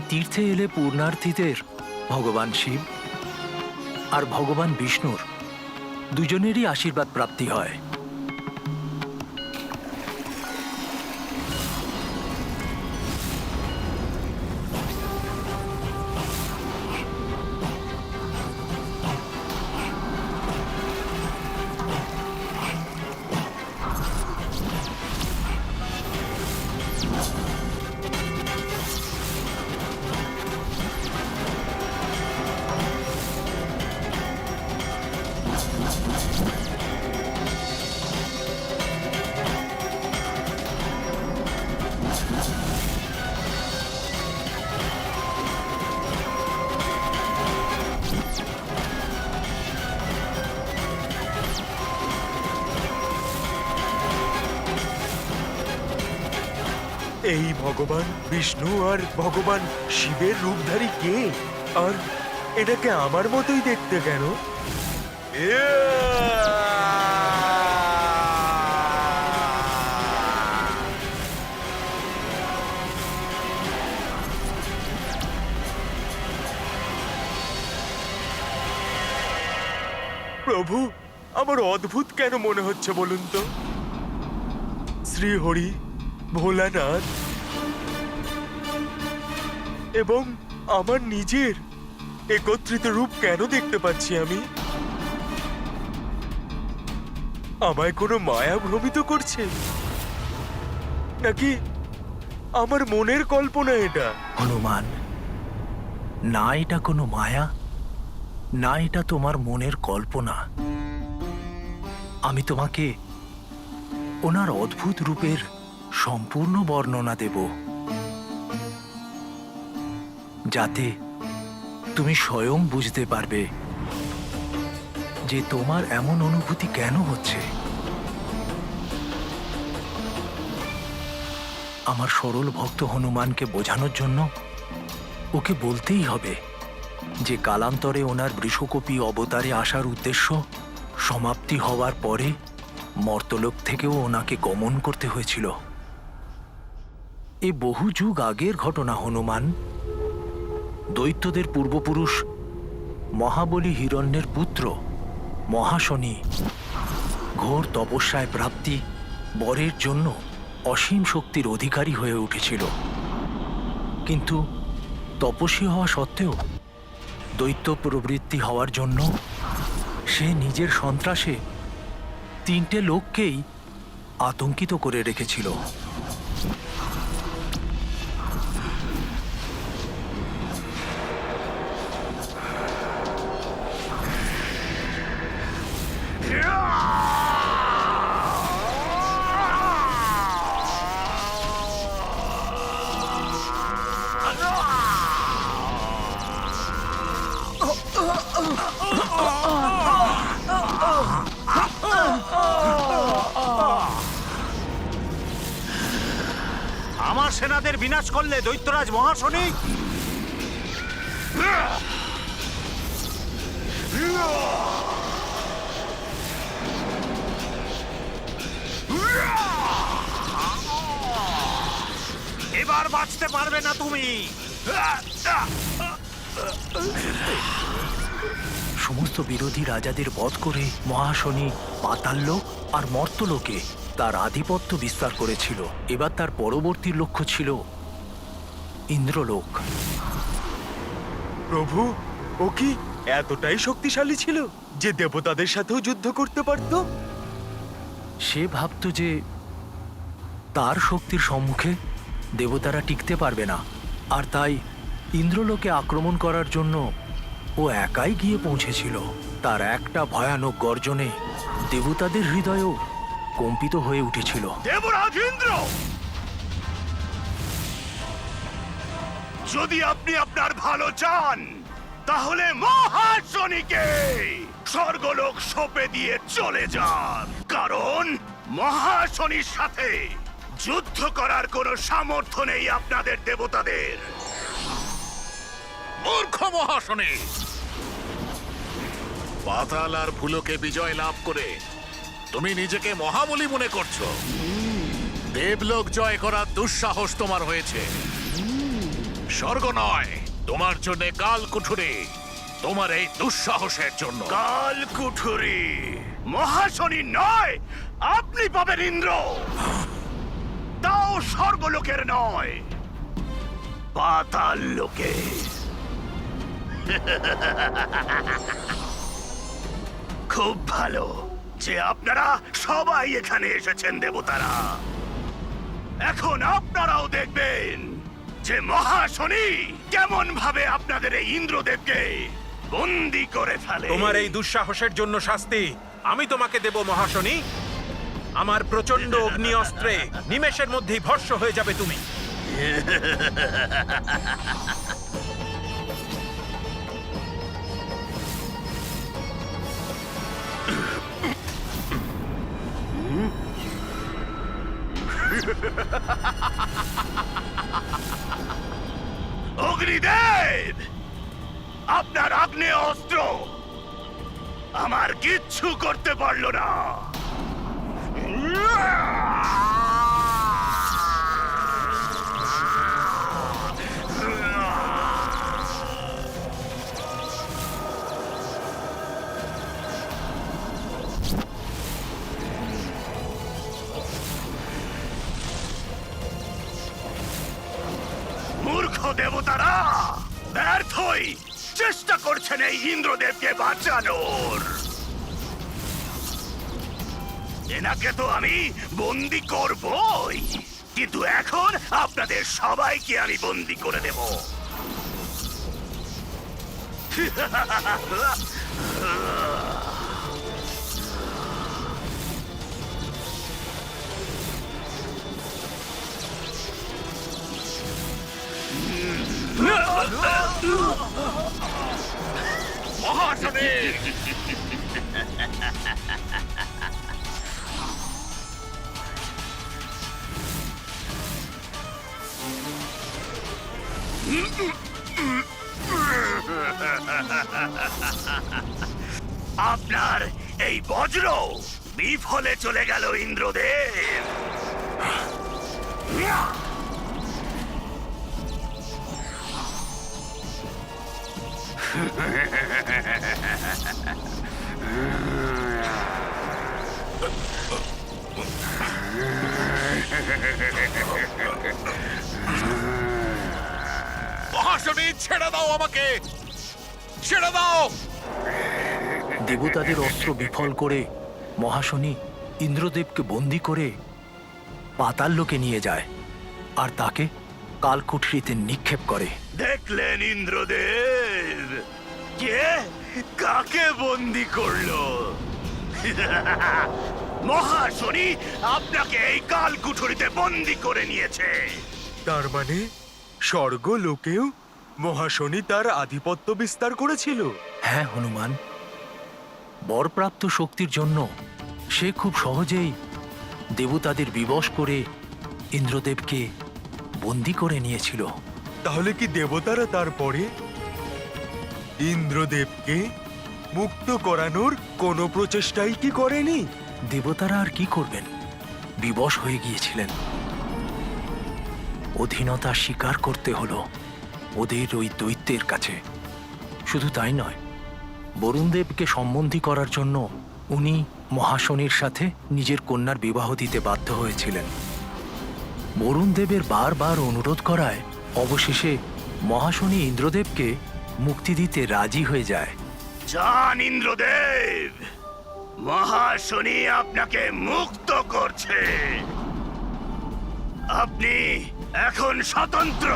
এই তীর্থে এলে পূর্ণার্থীদের ভগবান শিব আর ভগবান বিষ্ণুর দুজনেরই আশীর্বাদ প্রাপ্তি হয়। এই ভগবান বিষ্ণু আর ভগবান শিবের রূপধারী কে? আর এটাকে আমার মতোই দেখতে কেন? প্রভু, আমার অদ্ভুত কেন মনে হচ্ছে বলুন তো? শ্রীহরি, ভোলানাথ এবং আমার নিজের একত্রিত রূপ কেন দেখতে পাচ্ছি আমি? আমায় কোনো মায়া ভ্রমিত করছে, নাকি আমার মনের কল্পনা এটা? হনুমান, না এটা কোনো মায়া, না এটা তোমার মনের কল্পনা। আমি তোমাকে ওনার অদ্ভুত রূপের সম্পূর্ণ বর্ণনা দেব, যাতে তুমি স্বয়ং বুঝতে পারবে যে তোমার এমন অনুভূতি কেন হচ্ছে। আমার সরল ভক্ত হনুমানকে বোঝানোর জন্য ওকে বলতেই হবে যে কালান্তরে ওনার বৃষকপি অবতারে আসার উদ্দেশ্য সমাপ্তি হওয়ার পরে মর্তলোক থেকেও ওনাকে গমন করতে হয়েছিল। এ বহু যুগ আগের ঘটনা হনুমান। দৈত্যদের পূর্বপুরুষ মহাবলী হিরণ্যের পুত্র মহাশনি ঘোর তপস্যায় প্রাপ্তি বরের জন্য অসীম শক্তির অধিকারী হয়ে উঠেছিল, কিন্তু তপস্বী হওয়া সত্ত্বেও দৈত্য প্রবৃত্তি হওয়ার জন্য সে নিজের সন্ত্রাসে 3টে লোককেই আতঙ্কিত করে রেখেছিল। আমার সেনাদের বিনাশ করলে দৈত্যরাজ মহাশনি এবার বাঁচতে পারবে না তুমি। সমস্ত বিরোধী রাজাদের বধ করে মহাশনি পাতাললোক আর মর্তলোকে তার আধিপত্য বিস্তার করেছিল। এবার তার পরবর্তী লক্ষ্য ছিল ইন্দ্রলোক। প্রভু, ও কি এতটাই শক্তিশালী ছিল যে দেবতাদের সাথেও যুদ্ধ করতে পারত? সে ভাবত যে তার শক্তির সম্মুখে দেবতারা টিকতে পারবে না, আর তাই ইন্দ্রলোকে আক্রমণ করার জন্য ও একাই গিয়ে পৌঁছেছিল। তার একটা ভয়ানক গর্জনে দেবতাদের হৃদয়ও কম্পিত হয়ে উঠেছিল। দেবরাজ ইন্দ্র, যদি আপনি আপনার ভালো চান তাহলে মহাশনিকে স্বর্গলোক সঁপে দিয়ে চলে যান, কারণ মহাশনির সাথে যুদ্ধ করার কোনো সামর্থ্য নেই আপনাদের দেবতাদের। মূর্খ মহাশনি, পাতাল আর ভুলোকে বিজয় লাভ করে তুমি নিজেকে মহাবলী মনে করছো। দেবলোক জয় করার দুঃসাহস তোমার হয়েছে, স্বর্গ নয়, তোমার জন্য কাল কুঠুরি। তোমার এই দুঃসাহসের জন্য। কাল কুঠুরি মহাশনি নয়, আপনি পাবেন ইন্দ্র, তাও স্বর্গলোকের নয়, পাতাল লোকে। খুব ভালো যে আপনারা সবাই এখানে এসেছেন দেবতারা। এখন আপনারাও দেখবেন যে মহাশনি কেমন ভাবে আপনাদের এই ইন্দ্রদেবকে বন্দি করে ফেলে। তোমার এই দুঃসাহসের জন্য শাস্তি আমি তোমাকে দেব মহাশনি। আমার প্রচন্ড অগ্নি অস্ত্রে নিমেষের মধ্যেই ভস্ম হয়ে যাবে তুমি। অগ্নিদেব, আপনার আগ্নেয় অস্ত্র আমার কিচ্ছু করতে পারল না। মূর্খ দেবতারা ব্যর্থই চেষ্টা করছেন এই ইন্দ্রদেবকে বাঁচানোর। এনাকে তো আমি বন্দি করবই, কিন্তু এখন আপনাদের সবাইকে আমি বন্দি করে দেব। মহাশনি! আপনার এই বজ্র বিফলে চলে গেল ইন্দ্রদেব। মহাশনি, ছেড়ে দাও আমাকে, ছেড়ে দাও। দেবতাদের অস্ত্র বিফল করে মহাশনি ইন্দ্রদেবকে বন্দি করে পাতাল লোকে নিয়ে যায় আর তাকে কালকুঠরিতে নিক্ষেপ করে। দেখলেন ইন্দ্রদেব, কে কাকে বন্দি করলো? মহাশনি আপনাকে এই কালকুঠরিতে বন্দি করে নিয়েছে। তার মানে স্বর্গলোকেও মহাশনি তার আধিপত্য বিস্তার করেছিল। হ্যাঁ হনুমান, বরপ্রাপ্ত শক্তির জন্য সে খুব সহজেই দেবতাদের বিবশ করে ইন্দ্রদেবকে বন্দি করে নিয়েছিল। তাহলে কি দেবতারা তারপরে ইন্দ্রদেবকে মুক্ত করানোর কোনো প্রচেষ্টাই কি করেনি? দেবতারা আর কি করবেন, বিবশ হয়ে গিয়েছিলেন। অধীনতা স্বীকার করতে হলো ওদের ওই দৈত্যের কাছে। শুধু তাই নয়, বরুণদেবকে সম্বন্ধী করার জন্য উনি মহাশনির সাথে নিজের কন্যার বিবাহ দিতে বাধ্য হয়েছিলেন। বরুণদেবের বারবার অনুরোধ করায় অবশেষে মহাশনি ইন্দ্রদেবকে মুক্তি দিতে রাজি হয়ে যায়। যান ইন্দ্রদেব, মহাশনি আপনাকে মুক্ত করছে। আপনি এখন স্বতন্ত্র।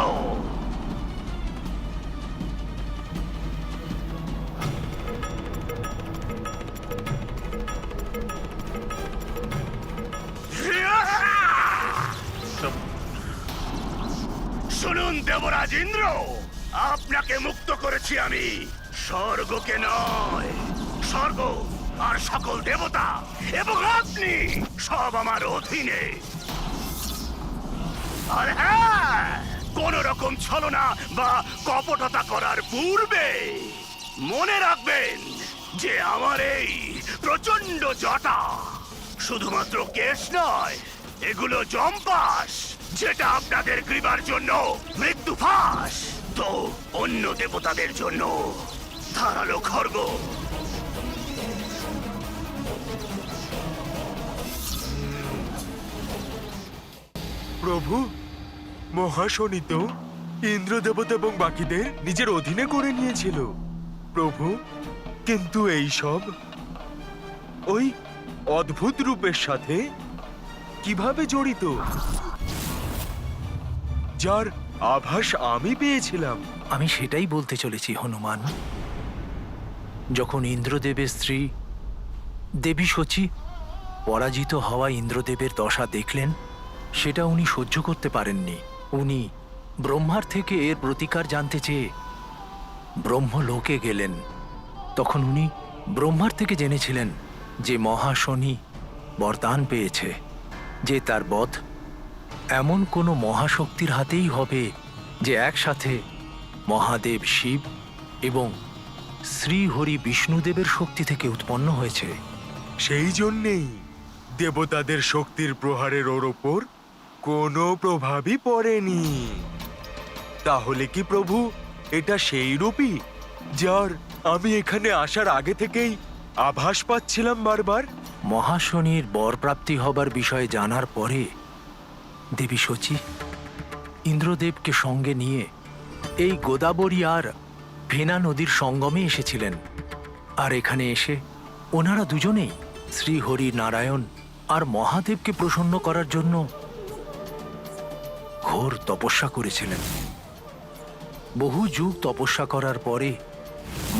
শুনুন দেবরাজ ইন্দ্র, আপনাকে মুক্ত করেছি আমি, স্বর্গকে নয়। স্বর্গ আর সকল দেবতা এবং আপনি সব আমার অধীনে। আর হ্যাঁ, কোন রকম ছলনা বা কপটতা করার পূর্বে মনে রাখবেন যে আমার এই প্রচন্ড জটা শুধুমাত্র কেশ নয়, এগুলো জম্পাস, যেটা আপনাদের কৃপার জন্য মৃত্যু ফাঁস, তো অন্য দেবতাদের জন্য ধারালো খড়গ। প্রভু, মহাশনি তো ইন্দ্র দেবতা এবং বাকিদের নিজের অধীনে করে নিয়েছিল প্রভু, কিন্তু এই সব ওই অদ্ভুত রূপের সাথে কিভাবে জড়িত, যার আভাস আমি পেয়েছিলাম? আমি সেটাই বলতে চলেছি হনুমান। যখন ইন্দ্রদেবের স্ত্রী দেবী শচী পরাজিত হওয়া ইন্দ্রদেবের দশা দেখলেন, সেটা উনি সহ্য করতে পারেননি। উনি ব্রহ্মার থেকে এর প্রতিকার জানতে চেয়ে ব্রহ্মলোকে গেলেন। তখন উনি ব্রহ্মার থেকে জেনেছিলেন যে মহাশনি বরদান পেয়েছে যে তার বধ এমন কোনো মহাশক্তির হাতেই হবে যে একসাথে মহাদেব শিব এবং শ্রীহরি বিষ্ণুদেবের শক্তি থেকে উৎপন্ন হয়েছে। সেই জন্যেই দেবতাদের শক্তির প্রহারের ওর ওপর কোনো প্রভাবই পড়েনি। তাহলে কি প্রভু এটা সেই রূপই যার আমি এখানে আসার আগে থেকেই আভাস পাচ্ছিলাম বারবার? মহাশনির বরপ্রাপ্তি হবার বিষয়ে জানার পরে দেবী শচী ইন্দ্রদেবকে সঙ্গে নিয়ে এই গোদাবরী আর ফেনা নদীর সঙ্গমে এসেছিলেন। আর এখানে এসে ওনারা দুজনেই শ্রীহরি নারায়ণ আর মহাদেবকে প্রসন্ন করার জন্য ঘোর তপস্যা করেছিলেন। বহু যুগ তপস্যা করার পরে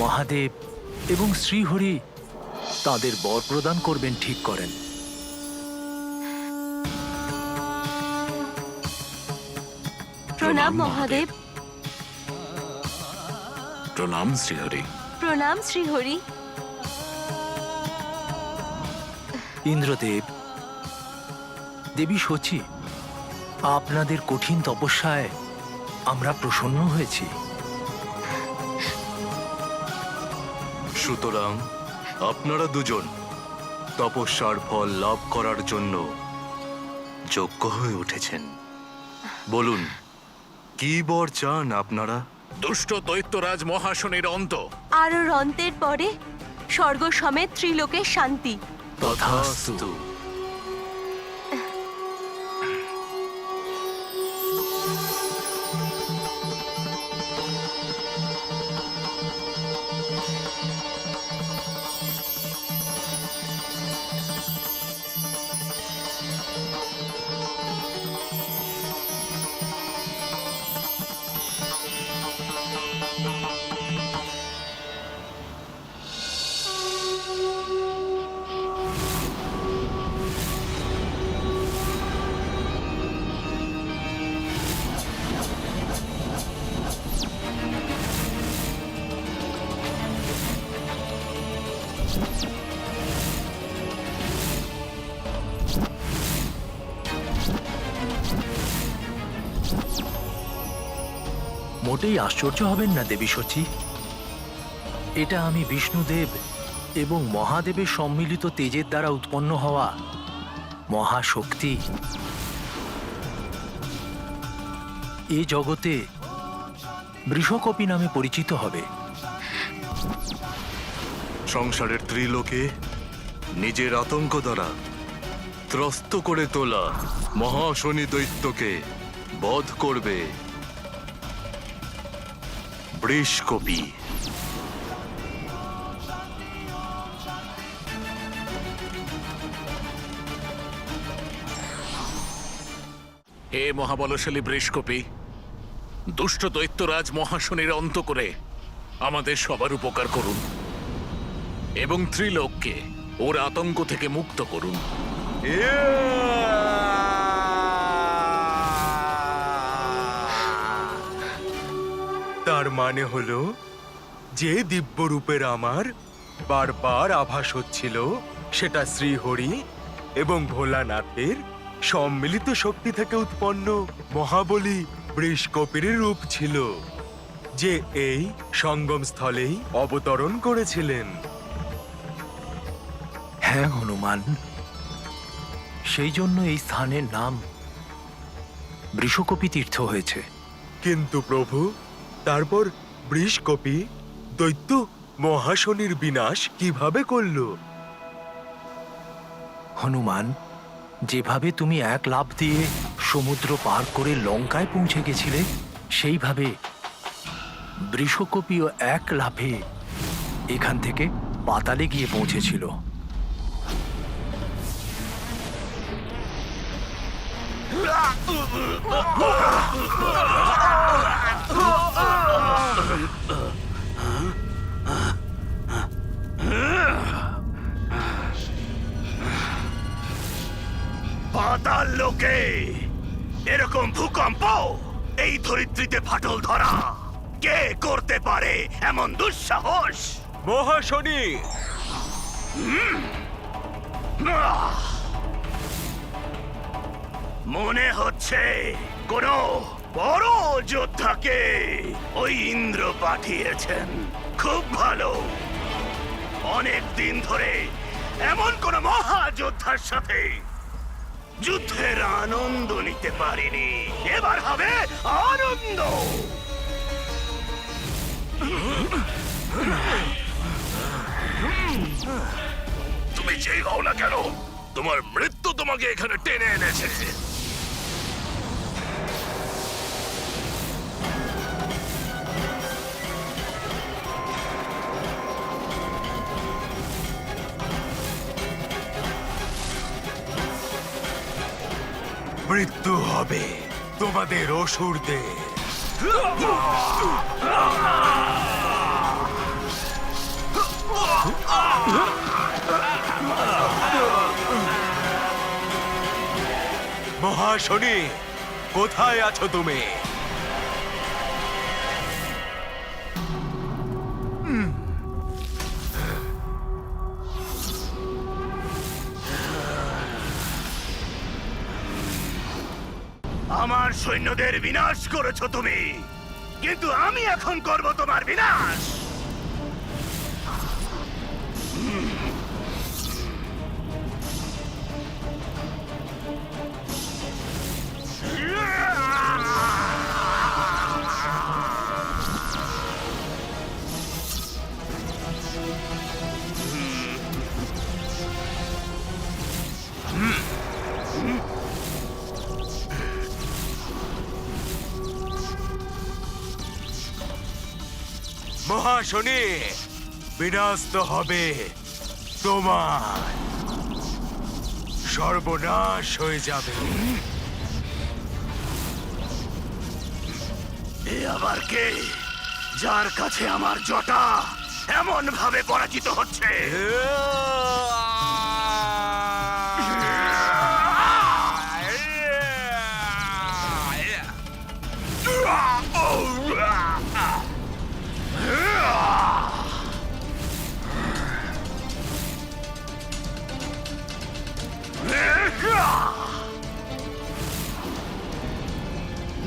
মহাদেব এবং শ্রীহরি তাদের বর প্রদান করবেন ঠিক করেন। প্রণাম মহাদেব। প্রণাম শ্রীহরি। প্রণাম শ্রীহরি। ইন্দ্রদেব, দেবী শচী, আপনাদের কঠিন তপস্যায় আমরা প্রসন্ন হয়েছি। সুতরাং আপনারা দুজন তপস্যার ফল লাভ করার জন্য যোগ্য হয়ে উঠেছেন। বলুন, কি বর চান আপনারা? দুষ্ট দৈত্যরাজ মহাশনির অন্ত। আর ওর অন্তের পরে স্বর্গ সমেত ত্রিলোকের শান্তি। তথাস্তু। মোটেই আশ্চর্য হবেন না দেবী শচী। এটা আমি বিষ্ণুদেব এবং মহাদেবের সম্মিলিত তেজের দ্বারা উৎপন্ন হওয়া মহাশক্তি। এ জগতে বৃষকপি নামে পরিচিত হবে। সংসারের ত্রিলোকে নিজের আতঙ্ক দ্বারা ত্রস্ত করে তোলা মহাশনি দৈত্যকে বধ করবে বৃষকপি। হে মহাবলশালী বৃষকপি, দুষ্ট দৈত্যরাজ মহাশনির অন্ত করে আমাদের সবার উপকার করুন এবং ত্রিলোককে ওর আতঙ্ক থেকে মুক্ত করুন। তার মানে হলো যে দিব্য রূপের আমার বারবার আভাস হচ্ছিল, সেটা শ্রীহরি এবং ভোলানাথের সম্মিলিত শক্তি থেকে উৎপন্ন মহাবলী বৃষকপির রূপ ছিল, যে এই সঙ্গম স্থলেই অবতরণ করেছিলেন। হ্যাঁ হনুমান, সেই জন্য এই স্থানের নাম বৃষকপি তীর্থ হয়েছে। কিন্তু প্রভু, তারপর বৃষকপি দৈত্য মহাশনির বিনাশ কিভাবে করল? হনুমান, যেভাবে তুমি এক লাফ দিয়ে সমুদ্র পার করে লঙ্কায় পৌঁছে গেছিলে, সেইভাবে বৃষকপিও এক লাফে এখান থেকে পাতালে গিয়ে পৌঁছেছিল। পাতাল লোকে এরকম ভূকম্প, এই ধরিত্রীতে ফাটল ধরা কে করতে পারে এমন দুঃসাহস? মহাশনি! মনে হচ্ছে কোন বড় যোদ্ধাকে ওই ইন্দ্র পাঠিয়েছেন। খুব ভালো। অনেক দিন ধরে এমন কোন মহাযোদ্ধার সাথে যুদ্ধের আনন্দ নিতে পারিনি। এবার হবে আনন্দ। তুমি যেই হও না কেন, তোমার মৃত্যু তোমাকে এখানে টেনে এনেছে। মৃত্যু হবে তোমাদের অসুরদের। মহাশনি, কোথায় আছো তুমি? আমার সৈন্যদের বিনাশ করেছো তুমি, কিন্তু আমি এখন করব তোমার বিনাশ। মহাশনি, বিনাশ তো হবে তোমার। সর্বনাশ হয়ে যাবে। এ আবার কে, যার কাছে আমার জটা এমন ভাবে পরাজিত হচ্ছে?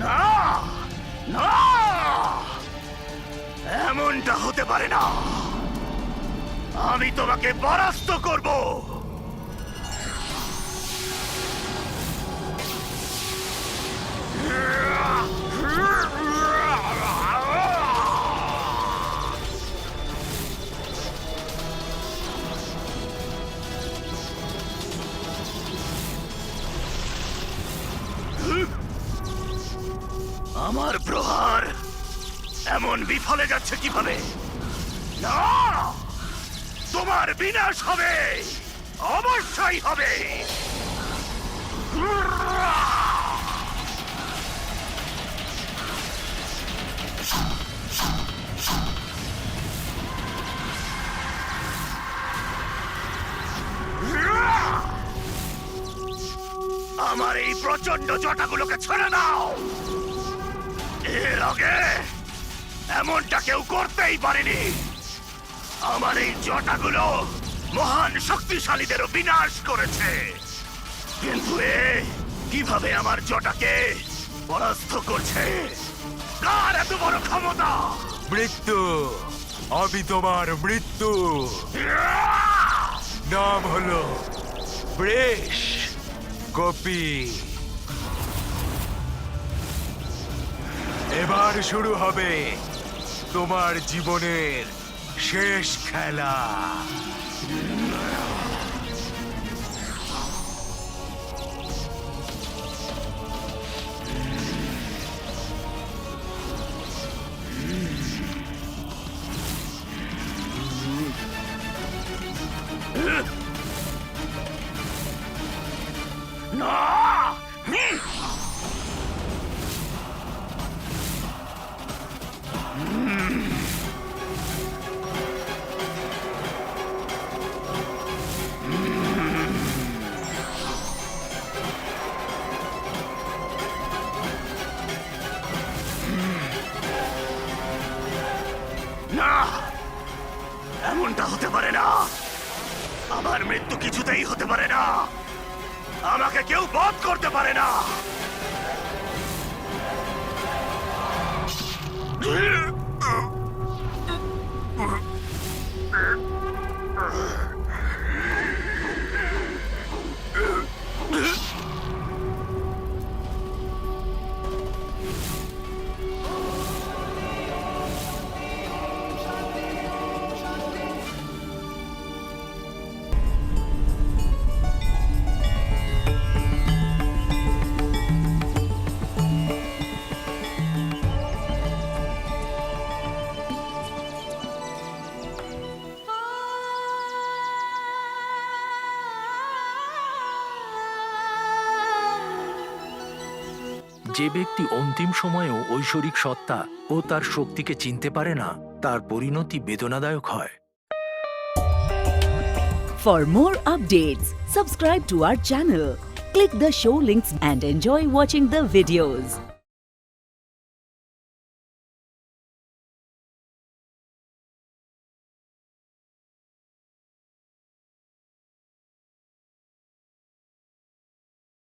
না, না, এমনটা হতে পারে না। আমি তোমাকে পরাস্ত করব। আমার প্রহার এমন বিফলে যাচ্ছে কিভাবে? না, তোমার বিনাশ হবে, অবশ্যই হবে। আমার এই প্রচন্ড জটাগুলোকে ছেড়ে দাও। এর আগে এমনটা কেউ করতেই পারেনি। আমার এই জটাগুলো মহান শক্তিশালীদেরও বিনাশ করেছে, কিন্তু এ কিভাবে আমার জটাকে পরাস্ত করছে? কার এত বড় ক্ষমতা? মৃত্যু, আমি তোমার মৃত্যু। নাম হলো বৃষ কপি। এবার শুরু হবে তোমার জীবনের শেষ খেলা। না, এমনটা হতে পারে না। আমার মৃত্যু কিছুতেই হতে পারে না। আমাকে কেউ বধ করতে পারে না। যে ব্যক্তি অন্তিম সময়েও ঐশ্বরিক সত্তা ও তার শক্তিকে চিনতে পারে না, তার পরিণতি বেদনাদায়ক হয়। For more updates, subscribe to our channel, click the show links and enjoy watching the videos.